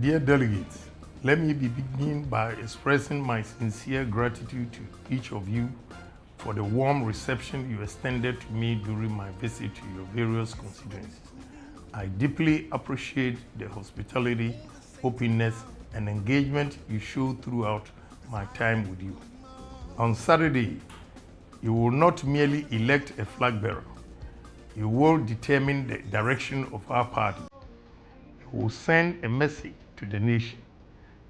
Dear delegates, let me begin by expressing my sincere gratitude to each of you for the warm reception you extended to me during my visit to your various constituencies. I deeply appreciate the hospitality, openness, and engagement you showed throughout my time with you. On Saturday, you will not merely elect a flag bearer, you will determine the direction of our party. You will send a message to the nation.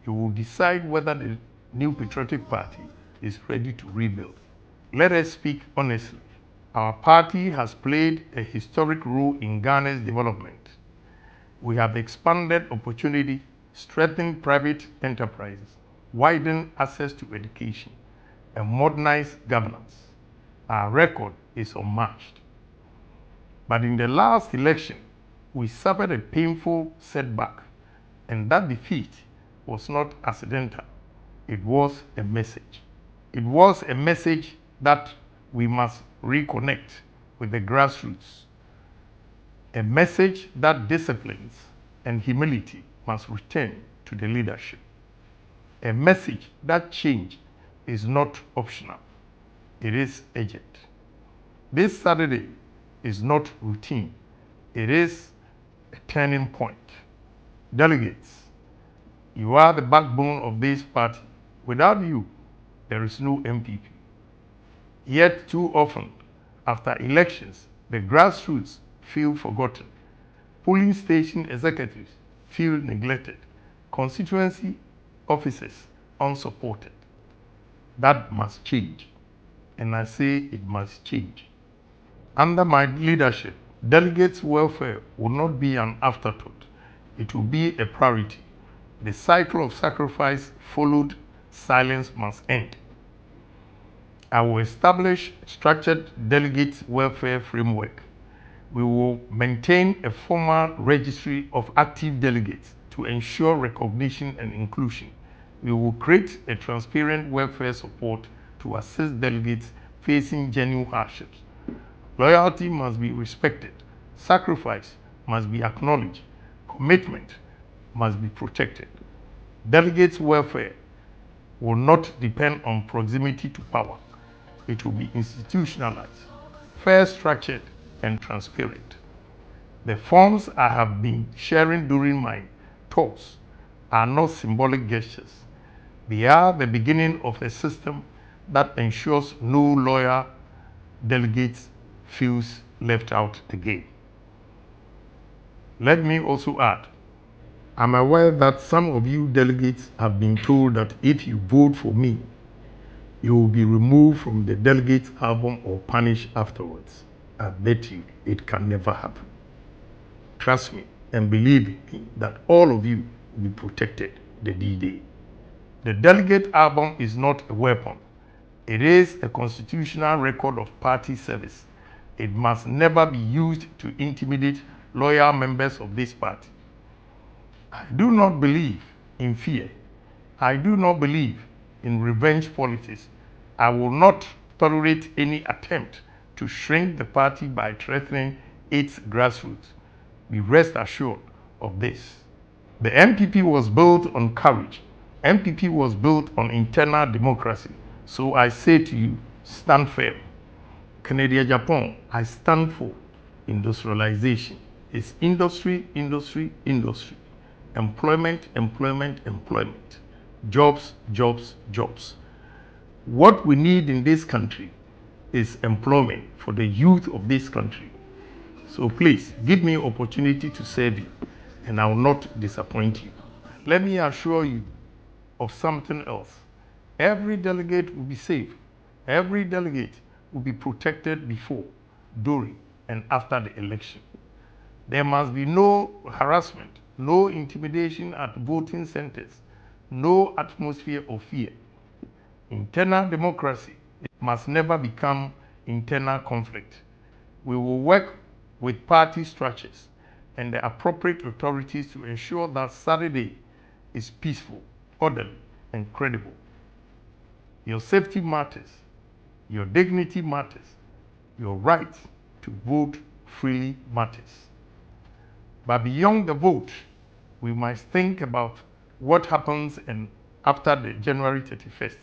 You will decide whether the new patriotic party is ready to rebuild. Let us speak honestly. Our party has played a historic role in Ghana's development. We have expanded opportunity, strengthened private enterprises, widened access to education, and modernized governance. Our record is unmatched. But in the last election, we suffered a painful setback, and that defeat was not accidental. It was a message. It was a message that we must reconnect with the grassroots. A message that disciplines and humility must return to the leadership. A message that change is not optional. It is urgent. This Saturday is not routine. It is a turning point. Delegates, you are the backbone of this party. Without you, there is no MPP. Yet too often, after elections, the grassroots feel forgotten. Polling station executives feel neglected. Constituency officers unsupported. That must change. And I say it must change. Under my leadership, delegates' welfare will not be an afterthought. It will be a priority. The cycle of sacrifice followed silence must end. I will establish a structured delegate welfare framework. We will maintain a formal registry of active delegates to ensure recognition and inclusion. We will create a transparent welfare support to assist delegates facing genuine hardships. Loyalty must be respected. Sacrifice must be acknowledged. Commitment must be protected. Delegates' welfare will not depend on proximity to power. It will be institutionalized, fair structured, and transparent. The funds I have been sharing during my talks are not symbolic gestures. They are the beginning of a system that ensures no loyal delegates feels left out again. Let me also add, I'm aware that some of you delegates have been told that if you vote for me, you will be removed from the delegates album or punished afterwards. I bet you it can never happen. Trust me and believe me that all of you will be protected the D-Day. The delegate album is not a weapon. It is a constitutional record of party service. It must never be used to intimidate loyal members of this party. I do not believe in fear. I do not believe in revenge politics. I will not tolerate any attempt to shrink the party by threatening its grassroots. Be rest assured of this. The MPP was built on courage. MPP was built on internal democracy. So I say to you, stand firm. Agyapong, I stand for industrialization. It's industry, industry, industry. Employment, employment, employment. Jobs, jobs, jobs. What we need in this country is employment for the youth of this country. So please, give me opportunity to serve you, and I will not disappoint you. Let me assure you of something else. Every delegate will be safe. Every delegate will be protected before, during, and after the election. There must be no harassment, no intimidation at voting centers, no atmosphere of fear. Internal democracy must never become internal conflict. We will work with party structures and the appropriate authorities to ensure that Saturday is peaceful, orderly, and credible. Your safety matters. Your dignity matters. Your right to vote freely matters. But beyond the vote, we must think about what happens after the January 31st.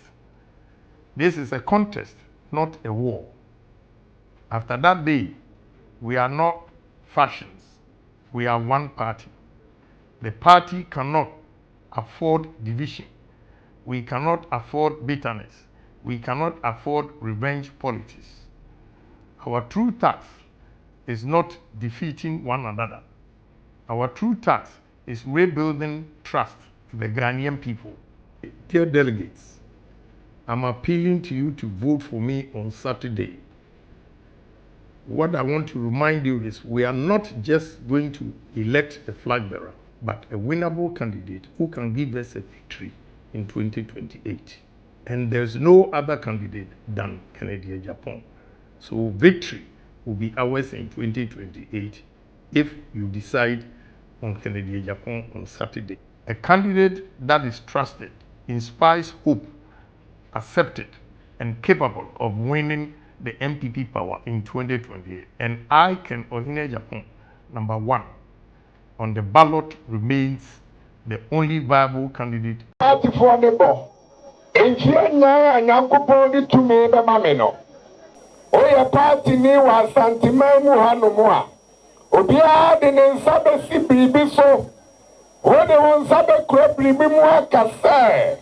This is a contest, not a war. After that day, we are not factions. We are one party. The party cannot afford division. We cannot afford bitterness. We cannot afford revenge politics. Our true task is not defeating one another. Our true task is rebuilding trust to the Ghanaian people. Dear delegates, I'm appealing to you to vote for me on Saturday. What I want to remind you is we are not just going to elect a flag bearer, but a winnable candidate who can give us a victory in 2028. And there's no other candidate than Kennedy Agyapong. So victory will be ours in 2028 if you decide on Kennedy Agyapong on Saturday. A candidate that is trusted, inspires hope, accepted, and capable of winning the MPP power in 2028. And I can Ohene Agyapong, number 1, on the ballot remains the only viable candidate. Oya party ni wa santimamu hanumua. Obia de nsabe si bibi so. Wode wonsabe kure bibi mu akase.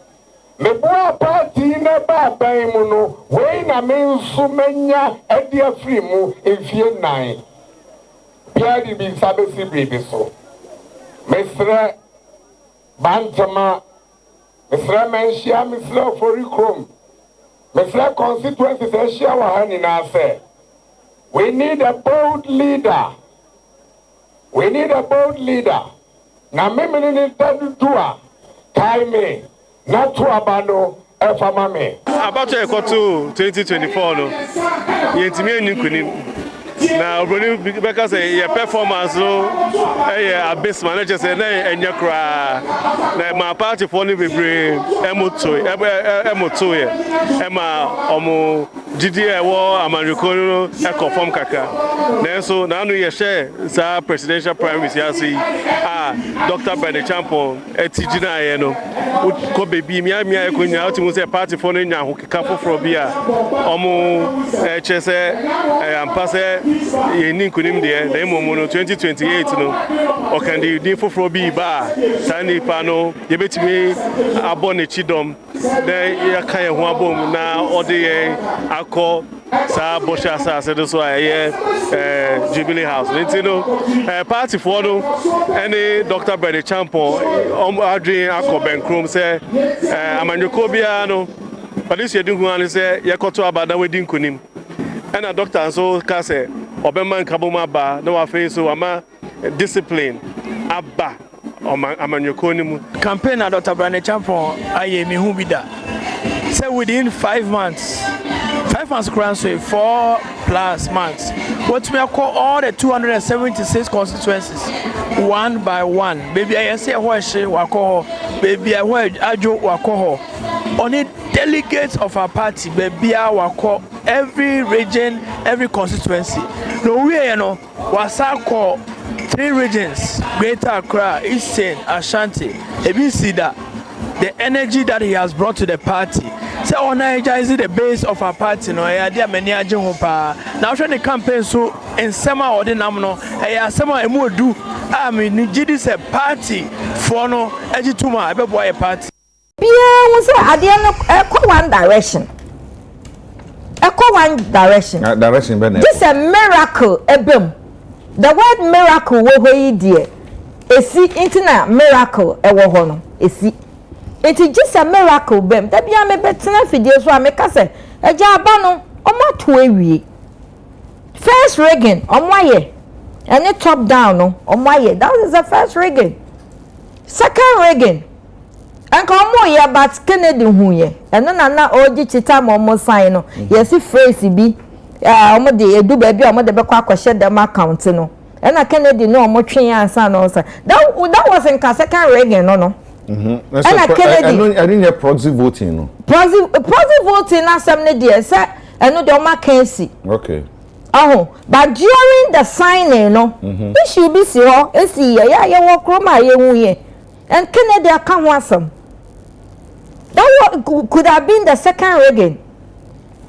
Mebua party na ba ban mu no. We na me nso menya ade afri mu efie nan. Bia de bi nsabe si bibi so. Mesre bantama. Mesre menshia mesre fori krom. Mr. Constituencies, we need a bold leader. We need a bold leader. Na mimi need to do a time not to abandon efamame. About to 2024 no. Yentimi enyunkuni. Na obroni because your performance no abysmal manager say na enya kra na my party for ni bebre emoto ye ema omo didi ewo amanriko no e confirm kaka na so na no ye share sa presidential primaries ya see Dr. Bryan champion etijina ye no ko bebi mia ekonya otimu say party for no nya ho keka foforo bia omo chese ampase yeni kunim de na imomo no 2028 no o kan di din foforo bi ba sani pa no ye betimi abone chidom de ya kan ho abom na ode ye akọ sa bosha sa se do so aye Jubilee House ntino party for no any Dr. Bryan champion adrin akọ benkrom se amanyoko bia no police yedin hu an se yekoto abada wedin kunim and a doctor so ka say obeman kaboma ba na wa fe so ama discipline abba amanyoko ni mu campaign na Dr. Bryan champion aye mi hu bida say within 5 months grand so 4+ months what we call all the 276 constituencies one by one baby I say what she wa call baby I where ajo wa call only delegates of our party baby I call every region every constituency no we you know was call 3 regions Greater Accra, Eastern, Ashanti Ebisida the energy that he has brought to the party. Say on Nigeria is the base of our party. No, there many agents now trying the campaign so in summer or the namno. Summer a more do. I mean, this a party for no agituma. I be boy a party. Yeah, we say at the end echo one direction. Echo one direction. Direction, this a miracle. Ebem. The word miracle we dear. Esi internet miracle ewo hono. Esi. It is just a miracle, bem. That be a me better video so I make us say. Agyapong omo to ewie. First rigging, omoye. And it top down no, omoye. That is the first rigging. Second rigging. And come omoye but Kennedy hu ye. And na oji chita mo sign no. Yes phrase bi. Omo de edu ba bi omo de be kwa kwahye dem account no. And na Kennedy no omo twen ansa no say. That was in second rigging no. Mm-hmm. I didn't hear proxy voting. No? Proxy voting na something there. Say, I know the Oma Kensi. Okay. But during the signing, no, it should be so. See, yeah, walk Roma, and Kennedy account was some. That could have been the second rigging.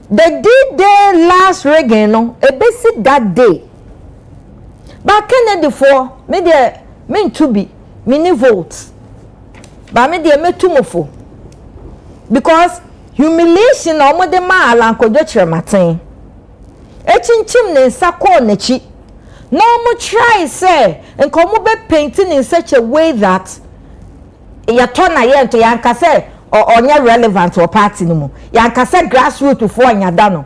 The D-Day last rigging, no, a basic that day. But Kennedy for me there mean to be many votes. But me there me too mofo. Because humiliation omo de ma alanko dochre matin. Echinchim ne sako nechi. No mo try say enko be painting in such a way that ya turn na ye to yanka say or relevant to a party no more. Yanka say grassroots for nyada.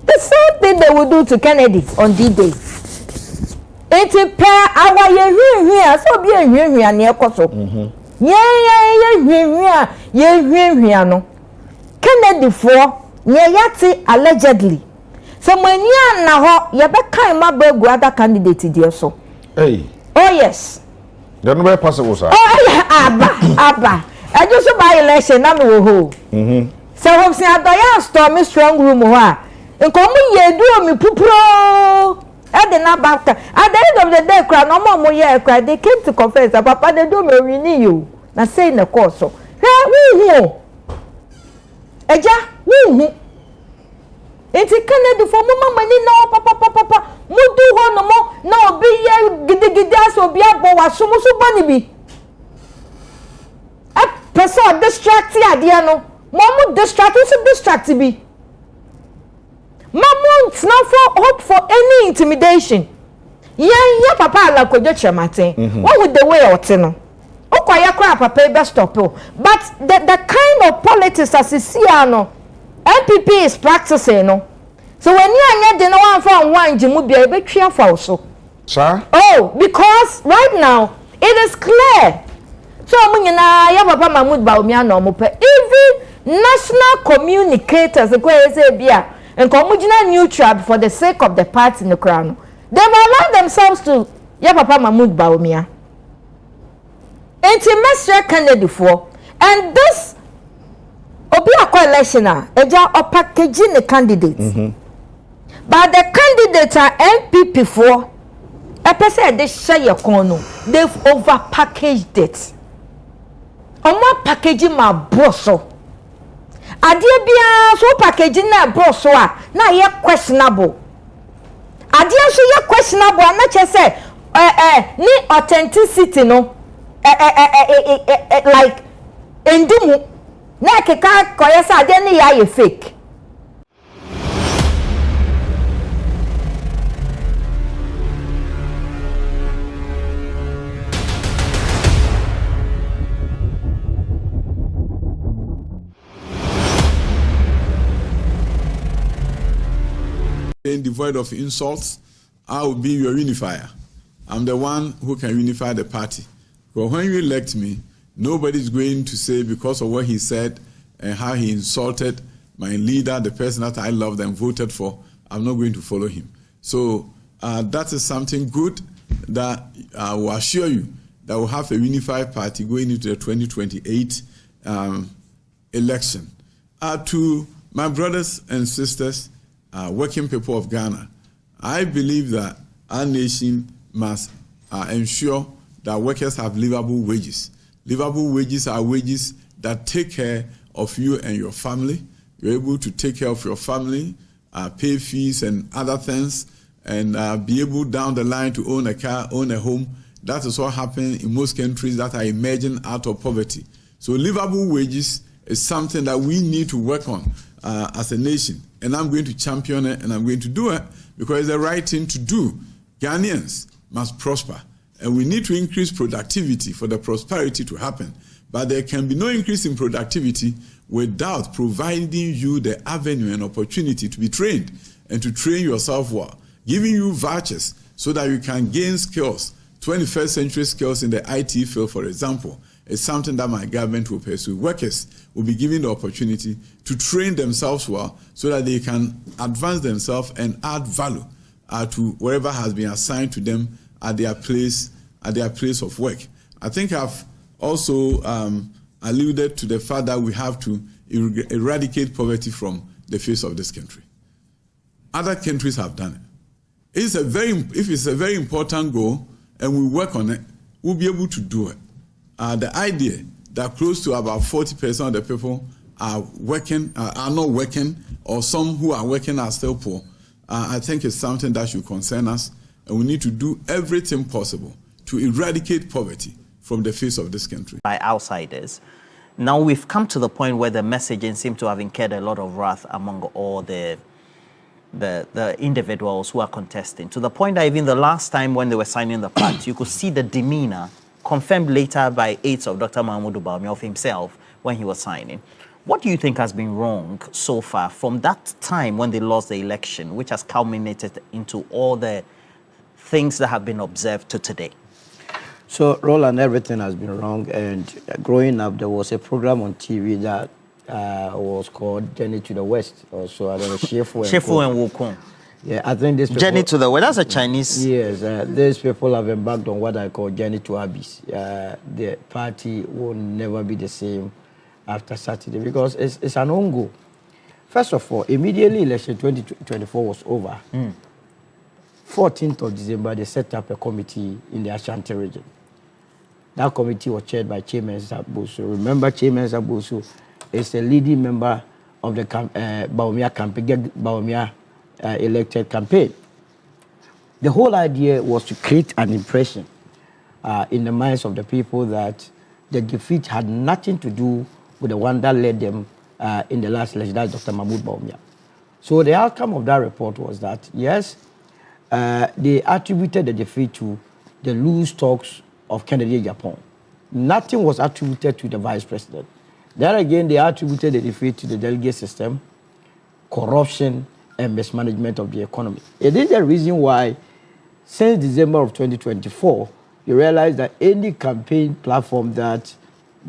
The same thing they will do to Kennedy on D-Day. It's a pair our here so be a here near Koso. Yeah, no. Kennedy for yati allegedly. So when you na ho you be kind my beg other candidate there so. Hey. Oh yes. They're not very possible, sir. Oh yeah, Abba. I just buy election na me wo ho. So we say adoya storm strong room ho a. Nko mu ye du mi pupuro. At the end of the day, cry no more year cry. They came to confess that Papa they do me renew you. Na say in the course so. Hey, we Eja, we Enti Kennedy for mama mani na papa. Mu do ho no mo na obi ye gidi aso obi abo wa so bani bi. A person distract ade no. Mo distract bi. Mamont not for hope for any intimidation. Yeah, papa ala kojo chematin. What would the way otino? Okwaya kwa papa be stop. But the kind of politics as is no NPP is practicing no. So when you anya de no one for one jimu bia be twa for so. Sir? Oh, because right now it is clear. So munyina ya papa Mahmood Bawumia no mo pe even national communicators go say bia and communal neutral for the sake of the party in the crown. They will allow themselves to Papa Mahmood Bawumia. Mestre Kennedy for and this Obi Akwa election eja or packaging the candidates. But the candidates are NPP for a person they share your corner. They've over packaged it. Omo packaging my boss. Adie bia so packaging na boss na ye questionable. Adie so ye questionable na che say ni authenticity no like endumu na keka koye say adie ni ya ye fake. Devoid of insults, I will be your unifier. I'm the one who can unify the party. But when you elect me, nobody's going to say because of what he said and how he insulted my leader, the person that I loved and voted for, I'm not going to follow him. So that is something good that I will assure you that we'll have a unified party going into the 2028 election. To my brothers and sisters, working people of Ghana, I believe that our nation must ensure that workers have livable wages. Livable wages are wages that take care of you and your family. You're able to take care of your family, pay fees and other things, and be able down the line to own a car, own a home. That is what happens in most countries that are emerging out of poverty. So livable wages is something that we need to work on as a nation. And I'm going to champion it, and I'm going to do it because it's the right thing to do. Ghanaians must prosper, and we need to increase productivity for the prosperity to happen. But there can be no increase in productivity without providing you the avenue and opportunity to be trained and to train yourself well, giving you vouchers so that you can gain skills, 21st century skills in the IT field, for example. It's something that my government will pursue. Workers will be given the opportunity to train themselves well so that they can advance themselves and add value to wherever has been assigned to them at their place of work. I think I've also alluded to the fact that we have to eradicate poverty from the face of this country. Other countries have done it. If it's a very important goal and we work on it, we'll be able to do it. the idea that close to about 40% of the people are working, are not working, or some who are working are still poor, I think it's something that should concern us, and we need to do everything possible to eradicate poverty from the face of this country. By outsiders. Now we've come to the point where the messaging seems to have incurred a lot of wrath among all the individuals who are contesting, to the point that even the last time when they were signing the pact, you could see the demeanor, confirmed later by aides of Dr. Mahmoud Bawumia of himself when he was signing. What do you think has been wrong so far from that time when they lost the election, which has culminated into all the things that have been observed to today? So, Roland, everything has been wrong. And growing up, there was a program on TV that was called Journey to the West. Also, I don't know, Shefu and Wukong. Yeah, I think this Journey to the West, that's a Chinese. Yes, these people have embarked on what I call Journey to Abyss. The party will never be the same after Saturday because it's an own goal. First of all, immediately election 2024 was over. 14th of December, they set up a committee in the Ashanti region. That committee was chaired by Chairman Zabusu. Remember, Chairman Zabusu is a leading member of the Bawumia campaign, Bawumia elected campaign. The whole idea was to create an impression in the minds of the people that the defeat had nothing to do with the one that led them in the last election, that's Dr. Mahmoud Bawumia. So the outcome of that report was that, yes, they attributed the defeat to the loose talks of candidate Agyapong. Nothing was attributed to the vice president. Then again, they attributed the defeat to the delegate system, corruption, and mismanagement of the economy. It is the reason why, since December of 2024, you realize that any campaign platform that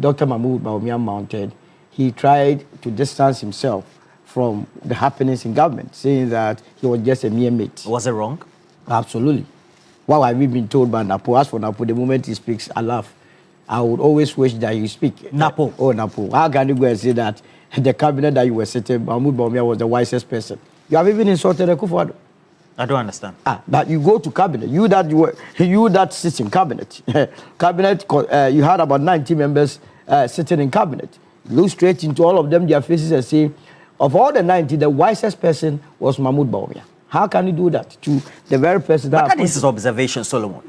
Dr. Mahmoud Bawumia mounted, he tried to distance himself from the happenings in government, saying that he was just a mere mate. Was it wrong? Absolutely. What have we been told by Napo? As for Napo, the moment he speaks, I laugh. I would always wish that you speak. Napo. Oh, Napo. How can you go and say that the cabinet that you were sitting, Mahmoud Bawumia was the wisest person? You have even insulted Akufo-Addo. I don't understand. But you go to cabinet. You that sits in cabinet. Cabinet. You had about 90 members sitting in cabinet. Look straight into all of them, their faces, and say, of all the 90, the wisest person was Mahmoud Bawumia. How can you do that to the very person that... But that is his observation, Solomon.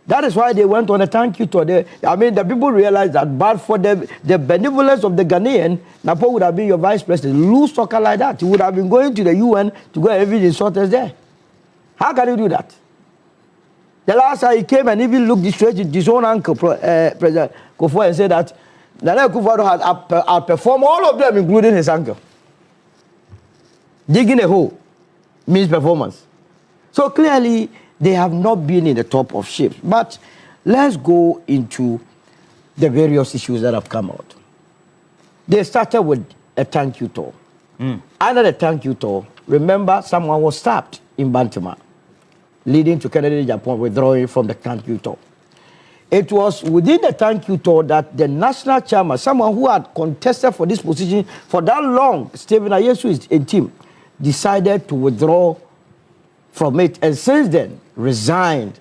That is why they went on a thank you tour. I mean, the people realized that, but for the benevolence of the Ghanaian, Napo would have been your vice president. Loose talker like that. He would have been going to the UN to go and even insult us there. How can you do that? The last time he came and even looked straight at his own uncle, President Kufuor, and said that Nana Kufuor had outperformed all of them, including his uncle. Digging a hole means performance. So clearly, they have not been in the top of shapes. But let's go into the various issues that have come out. They started with a thank you tour. Under the thank you tour, remember someone was stabbed in Bantama, leading to candidate Agyapong withdrawing from the thank you tour. It was within the thank you tour that the national chairman, someone who had contested for this position for that long, Stephen Ayesu and team, decided to withdraw from it, and since then resigned.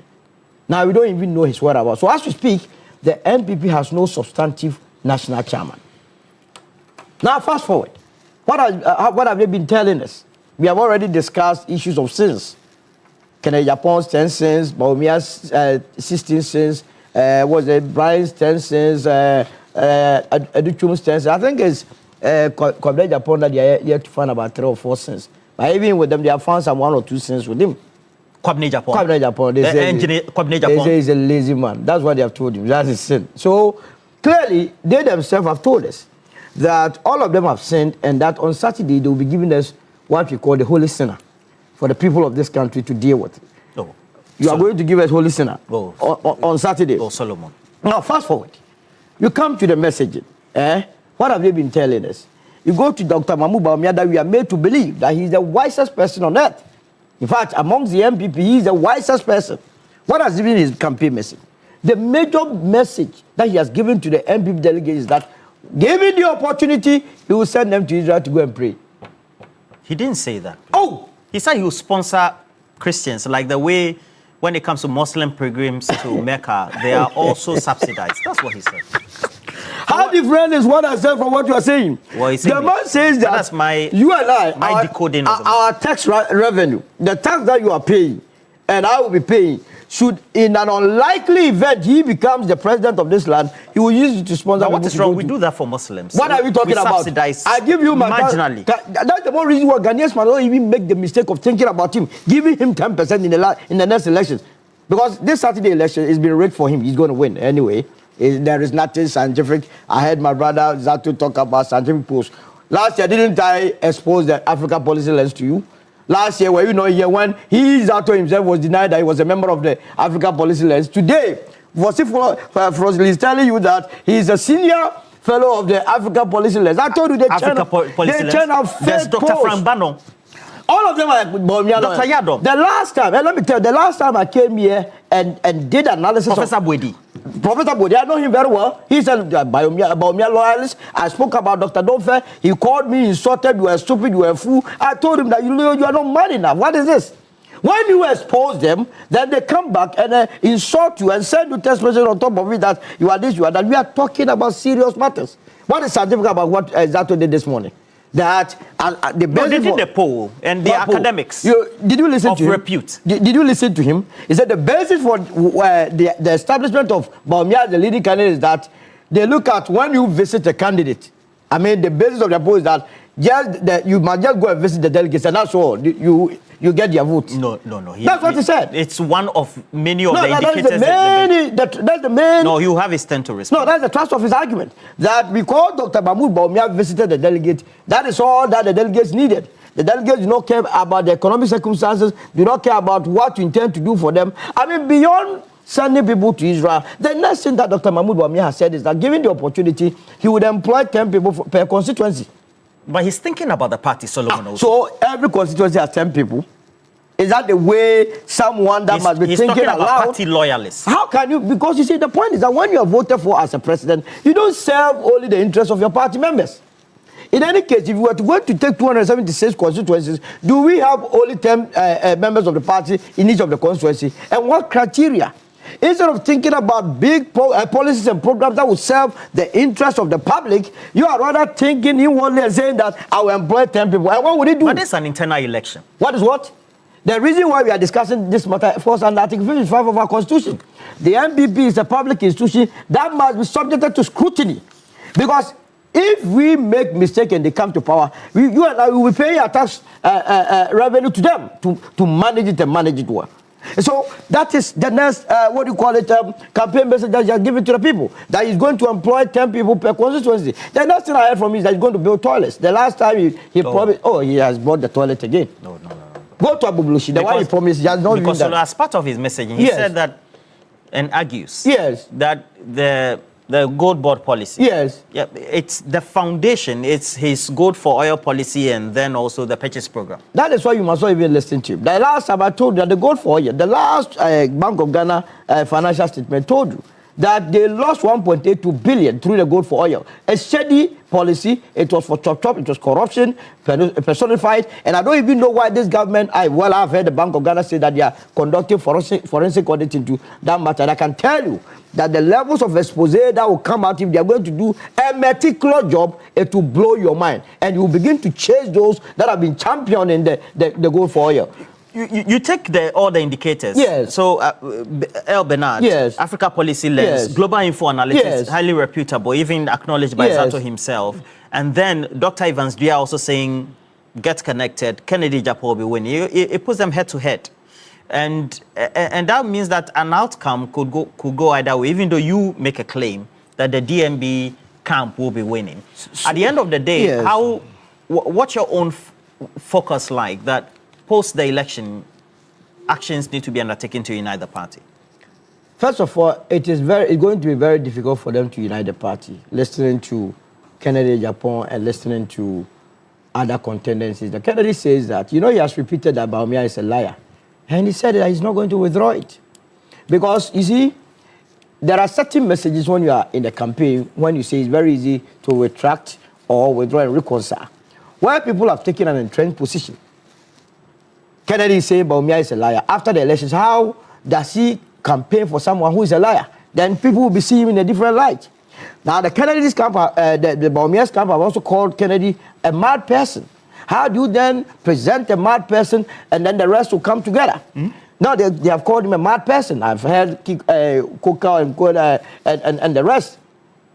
Now we don't even know his whereabouts. So as we speak, the NPP has no substantive national chairman. Now fast forward, what have they been telling us? We have already discussed issues of sins. Kennedy Agyapong's 10 sins, Bawumia's 16 sins, was it Bryan's 10 sins, Aduchum's 10 sins. I think it's Kennedy Agyapong that they are yet to find about 3 or 4 sins. But even with them, they have found some 1 or 2 sins with him. Kwabena Agyapong. Kwabena Agyapong. They say he's a lazy man. That's what they have told him. That's his sin. So clearly, they themselves have told us that all of them have sinned, and that on Saturday they will be giving us what we call the holy sinner for the people of this country to deal with. Oh. You are going to give us holy sinner on Saturday. Oh, Solomon. Now, fast forward. You come to the messaging. What have they been telling us? You go to Dr. Mahmoud Bawumia, that we are made to believe that he is the wisest person on earth. In fact, amongst the MPP, he is the wisest person. What has been his campaign message? The major message that he has given to the MPP delegates is that, given the opportunity, he will send them to Israel to go and pray. He didn't say that. Oh! He said he will sponsor Christians, like the way when it comes to Muslim pilgrims to Mecca, they are also subsidized. That's what he said. How different is what I said from what you are saying? Well, the man says that that's you and I, my decoding of our tax revenue, the tax that you are paying, and I will be paying, should, in an unlikely event, he becomes the president of this land, he will use it to sponsor. Now, what is wrong? We do that for Muslims. What are we talking about? Subsidize I give you my marginally. That's the more reason why Ghanaians might not even make the mistake of thinking about him, giving him 10% in the next elections. Because this Saturday election is being rigged for him. He's going to win anyway. There is nothing scientific. I heard my brother Zato talk about scientific polls. Last year, didn't I expose the Africa policy lens to you? Last year, when Zato himself was denied that he was a member of the Africa policy lens. Today, Frosley is telling you that he is a senior fellow of the Africa policy lens. I told you they turn out fake There's Dr. polls. Frank Bano. All of them are Bawumia. Dr. Yadom. The last time, let me tell you, the last time I came here and did analysis Professor Bwedi. Professor Bwedi, I know him very well. He's a Bawumia loyalist. I spoke about Dr. Donfe. He called me, insulted, you are stupid, you are a fool. I told him that you are not mad enough. What is this? When you expose them, then they come back and insult you and send you text message on top of it that you are this, you are that. We are talking about serious matters. What is scientific about what Zato did this morning? That the no, they did the poll and the academics. Did you listen to him? Repute. Did you listen to him? He said the basis for the establishment of Bawumia as the leading candidate is that they look at when you visit a candidate. I mean, the basis of the poll is that you must just go and visit the delegates and that's all. You get their votes. No. That's what he said. It's one of many of the indicators. That's the main. No, you have his turn to respond. No, that's the thrust of his argument. That because Dr. Mahmoud Bawumia visited the delegate, that is all that the delegates needed. The delegates do not care about the economic circumstances, do not care about what you intend to do for them. I mean, beyond sending people to Israel, the next thing that Dr. Mahmoud Bawumia has said is that given the opportunity, he would employ 10 people per constituency. But he's thinking about the party, Solomon. Also. So every constituency has 10 people. Is that the way someone that must be thinking aloud? About party loyalists. How can you? Because you see, the point is that when you are voted for as a president, you don't serve only the interests of your party members. In any case, if you were to go to take 276 constituencies, do we have only 10 members of the party in each of the constituency? And what criteria? Instead of thinking about big policies and programs that will serve the interests of the public, you are rather thinking inwardly and saying that I will employ 10 people. And what would it do? But it's an internal election. What is what? The reason why we are discussing this matter falls under Article 55 of our Constitution. The NPP is a public institution that must be subjected to scrutiny. Because if we make mistakes and they come to power, you and I will be paying our tax revenue to them to manage it and manage it well. So that is the next, campaign message that he has given to the people. That he's going to employ 10 people per constituency. The next thing I heard from him is that he's going to build toilets. The last time he promised, he has bought the toilet again. No. Go to Abublushi. The one he promised, he has not because that. As part of his messaging, he said that, and argues, that the gold board policy. It's the foundation. It's his gold for oil policy and then also the purchase program. That is why you must not even listen to him. The last time I told you that the gold for oil, the last Bank of Ghana financial statement told you that they lost 1.82 billion through the gold for oil. A steady policy. It was for chop. It was corruption personified. And I don't even know why this government. I've heard the Bank of Ghana say that they are conducting forensic audit into that matter. And I can tell you that the levels of expose that will come out if they are going to do a meticulous job, it will blow your mind. And you will begin to chase those that have been championing the gold for oil. You take all the indicators. So, El Bernard, Africa Policy Lens, Global Info Analytics, highly reputable, even acknowledged by Zato himself. And then Dr. Evans Dua also saying, get connected, Kennedy Agyapong will be winning. It puts them head to head. And that means that an outcome could go either way, even though you make a claim that the DMB camp will be winning. At the end of the day, what's your own focus like that post the election, actions need to be undertaken to unite the party? First of all, it's going to be very difficult for them to unite the party. Listening to Kennedy Agyapong and listening to other contenders. Kennedy says that, he has repeated that Bawumia is a liar. And he said that he's not going to withdraw it. Because, you see, there are certain messages when you are in the campaign, when you say it's very easy to retract or withdraw and reconcile, where people have taken an entrenched position. Kennedy is saying Bawumia is a liar. After the elections, how does he campaign for someone who is a liar? Then people will be seeing him in a different light. Now, the Kennedy's camp, the Bawumia's camp have also called Kennedy a mad person. How do you then present a mad person and then the rest will come together? Now, they have called him a mad person. I've heard Koka and the rest.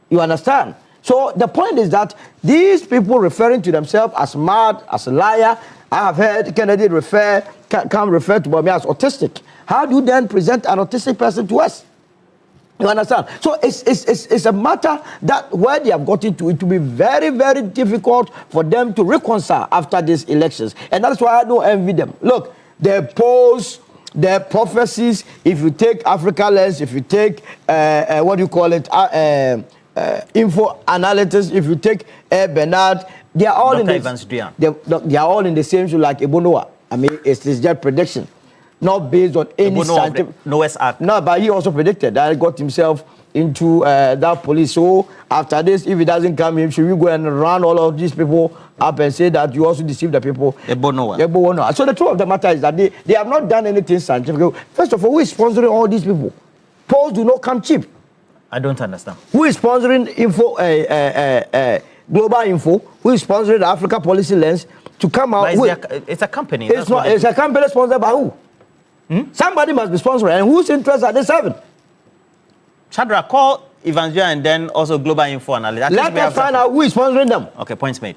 You understand? So the point is that these people referring to themselves as mad, as a liar, I have heard Kennedy refer to Bawumia as autistic. How do you then present an autistic person to us? You understand? So it's a matter that where they have gotten to, it will be very, very difficult for them to reconcile after these elections. And that's why I don't envy them. Look, their polls, their prophecies, if you take Africa Lens, if you take, what do you call it, info analytics, if you take Bernard, they are all they are all in the same shoe like Ebonoa. I mean, it's just prediction. Not based on any scientific... Noah's Ark. No, but he also predicted that he got himself into that police. So after this, if he doesn't come in, should we go and run all of these people up and say that you also deceive the people? Noah. So the truth of the matter is that they have not done anything scientific. First of all, who is sponsoring all these people? Polls do not come cheap. I don't understand. Who is sponsoring info, Global Info? Who is sponsoring the Africa Policy Lens to come out? It's a company. It's a company sponsored by who? Somebody must be sponsoring. And whose interests are they serving? Chandra, call Evangelia and then also Global Info Analysis. Let us find out who is sponsoring them. Okay, points made.